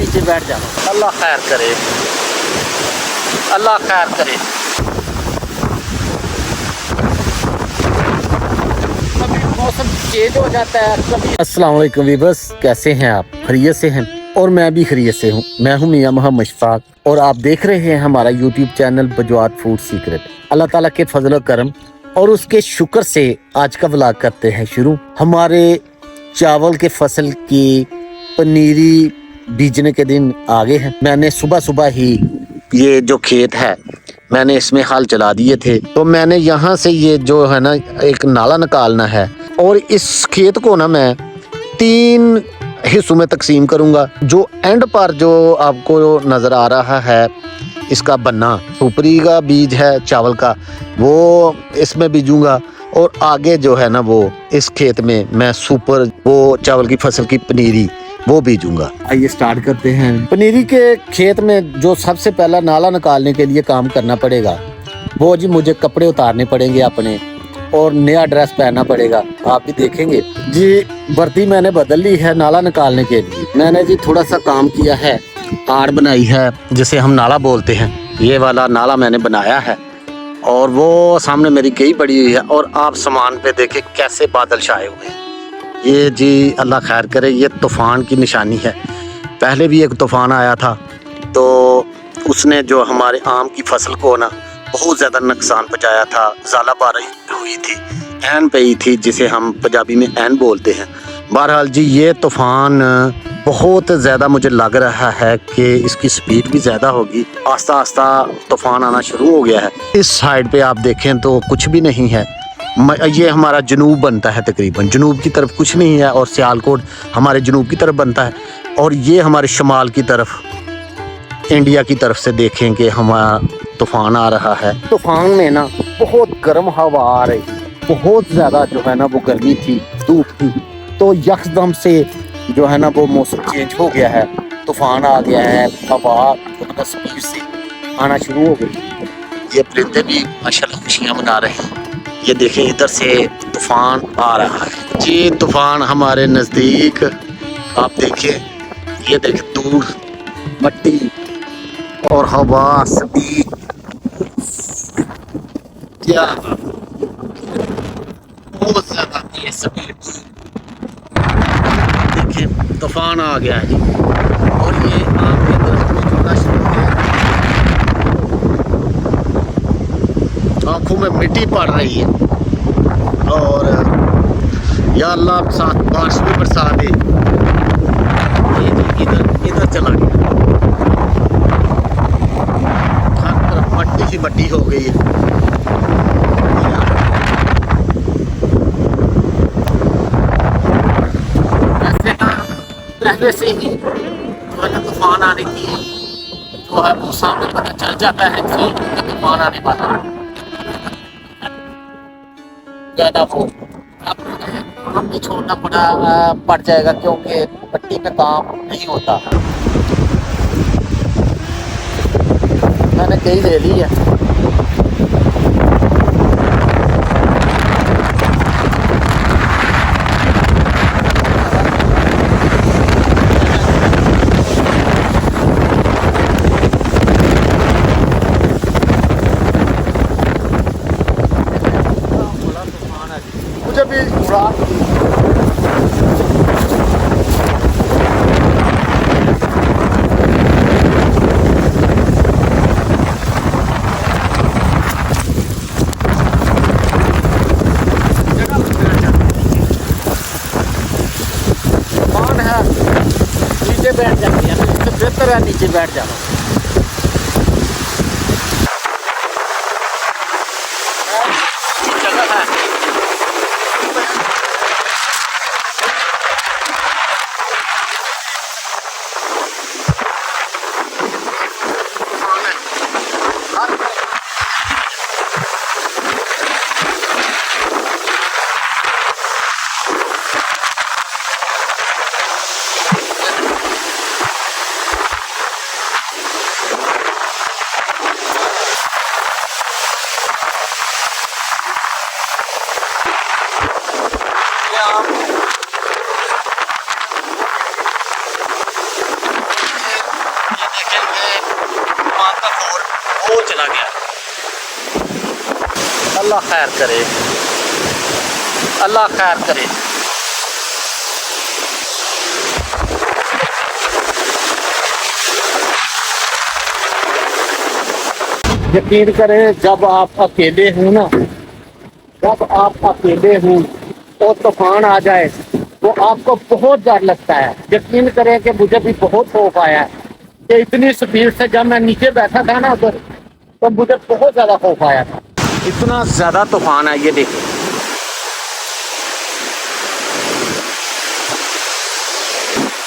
नीचे बैठ जाना। अल्लाह खैर करे, अल्लाह खैर करे। कभी मौसम चेंज हो जाता है कभी। अस्सलाम वालेकुम वीवर्स, कैसे हैं आप? खैरियत से हैं? और मैं भी खैरियत से हूँ। मैं हूँ मियां मोहम्मद शफाक और आप देख रहे हैं हमारा यूट्यूब चैनल बजवात फूड सीक्रेट। अल्लाह ताला के फजल करम और उसके शुक्र से आज का व्लॉग करते हैं शुरू। हमारे चावल के फसल की पनीरी बीजने के दिन आगे हैं। मैंने सुबह सुबह ही ये जो खेत है मैंने इसमें हल चला दिए थे, तो मैंने यहाँ से ये जो है ना एक नाला निकालना है और इस खेत को ना मैं 3 हिस्सों में तकसीम करूँगा। जो एंड पर जो आपको नज़र आ रहा है इसका बन्ना ऊपरी का बीज है चावल का, वो इसमें बीजूंगा और आगे जो है ना वो इस खेत में मैं सुपर वो चावल की फसल की पनीरी वो बीजूंगा। आइए स्टार्ट करते हैं। पनीरी के खेत में जो सबसे पहला नाला निकालने के लिए काम करना पड़ेगा वो जी मुझे कपड़े उतारने पड़ेंगे अपने और नया ड्रेस पहनना पड़ेगा। आप भी देखेंगे जी, वर्दी मैंने बदल ली है नाला निकालने के लिए। मैंने जी थोड़ा सा काम किया है, आड़ बनाई है जिसे हम नाला बोलते हैं। ये वाला नाला मैंने बनाया है और वो सामने मेरी कई पड़ी हुई है और आप सामान पे देखें कैसे बादल छाए हुए हैं। ये जी अल्लाह खैर करे, ये तूफ़ान की निशानी है। पहले भी एक तूफ़ान आया था तो उसने जो हमारे आम की फसल को ना बहुत ज़्यादा नुकसान पहुँचाया था। ज़्यादा बारिश हुई थी, ऐन पई थी जिसे हम पंजाबी में ऐन बोलते हैं। बहरहाल जी ये तूफ़ान बहुत ज़्यादा मुझे लग रहा है कि इसकी स्पीड भी ज़्यादा होगी। आस्ता आस्ता तूफ़ान आना शुरू हो गया है। इस साइड पे आप देखें तो कुछ भी नहीं है। ये हमारा जनूब बनता है, तकरीबन जनूब की तरफ कुछ नहीं है और सियालकोट हमारे जनूब की तरफ बनता है और ये हमारे शमाल की तरफ इंडिया की तरफ से देखें कि हमारा तूफ़ान आ रहा है। तूफ़ान में ना बहुत गर्म हवा आ रही, बहुत ज़्यादा जो है ना वो गर्मी थी, धूप थी, तो यकदम से जो है ना वो मौसम चेंज हो गया है, तूफ़ान आ गया है, हवा मतलब स्पीड से आना शुरू हो गई। ये परिंदे भी माशाल्लाह खुशियाँ मना रहे हैं। ये देखें इधर से तूफ़ान आ रहा है जी, तूफ़ान हमारे नज़दीक। आप देखें, ये देखें दूर मट्टी और हवा स्पीड क्या बहुत ज़्यादा तेज स्पीड। देखिए तूफ़ान आ गया है जी और ये आपकी तरफ निकलना शुरू हो गया। आँखों में मिट्टी पड़ रही है और या अल्लाह साथ बारिश भी बरसा दे। ये इधर इधर चला गया, हर तरफ मट्टी ही मट्टी हो गई है। पहले से ही तूफान आने की जो है वो सामने पता चल जाता है कि तूफान आने वाला है। ज़्यादा वो काम भी छोड़ना पड़ जाएगा क्योंकि पट्टी पे काम नहीं होता। मैंने कई ले ली है। मुझे भी उड़ा कौन है, नीचे बैठ जाती है, इससे बेहतर है नीचे बैठ जाना। जगह है खैर करे, अल्लाह खैर करे। यकीन करें, जब आप अकेले हो ना, जब आप अकेले हो और तूफान आ जाए तो आपको बहुत डर लगता है। यकीन करें कि मुझे भी बहुत खौफ आया है कि इतनी स्पीड से जब मैं नीचे बैठा था ना उधर, तो मुझे बहुत ज्यादा खौफ आया था। इतना ज्यादा तूफान है, ये देखिए।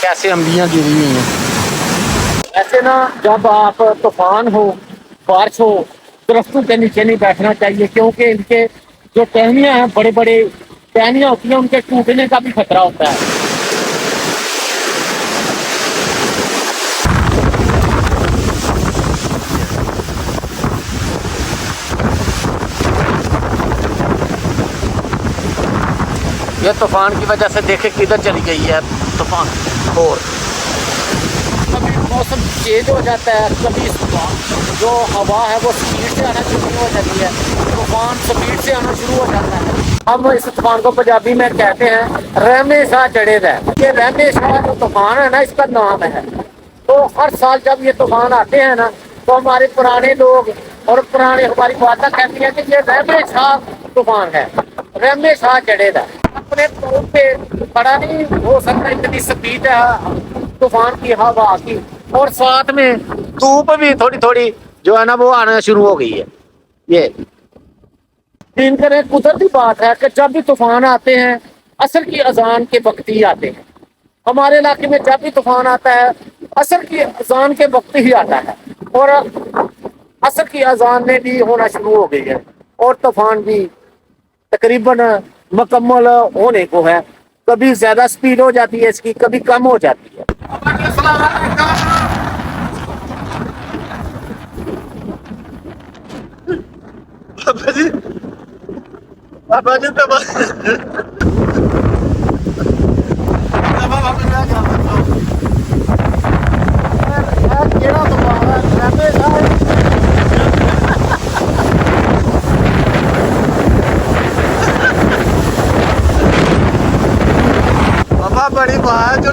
कैसे अम्बियां गिरी हुई हैं। ऐसे ना जब आप तूफान हो, बारिश हो, दरख्तों के नीचे नहीं बैठना चाहिए, क्योंकि इनके जो टहनियां हैं, बड़े बड़े टहनियां होती हैं, उनके टूटने का भी खतरा होता है। ये तूफान की वजह से देखे किधर चली गई है तूफान। और कभी मौसम चेंज हो जाता है, कभी जो हवा है वो स्पीड से आना शुरू हो जाती है, तूफान स्पीड से आना शुरू हो जाता है। हम इस तूफान को पंजाबी में कहते हैं रहमे शाह चढ़े दा। ये रहमे शाह जो तूफान है ना, इसका नाम है। तो हर साल जब ये तूफान आते हैं ना, तो हमारे पुराने लोग और पुराने हमारी बातें कहती हैं कि ये रहमे शाह तूफान है, रहमे शाह चढ़े दा। अपने तौर पे बड़ा नहीं हो सकता, इतनी स्पीड है तूफान की, हवा की, और साथ में धूप भी थोड़ी थोड़ी जो है ना वो आना शुरू हो गई है। ये दिन करें, कुदरती बात है कि जब भी तूफान आते हैं असर की अजान के वक्त ही आते हैं। हमारे इलाके में जब भी तूफान आता है असर की अजान के वक्त ही आता है, और असर की अजान में भी होना शुरू हो गई है, और तूफान भी तकरीबन मुकम्मल होने को है। कभी ज्यादा स्पीड हो जाती है इसकी, कभी कम हो जाती है। बड़ी बात जो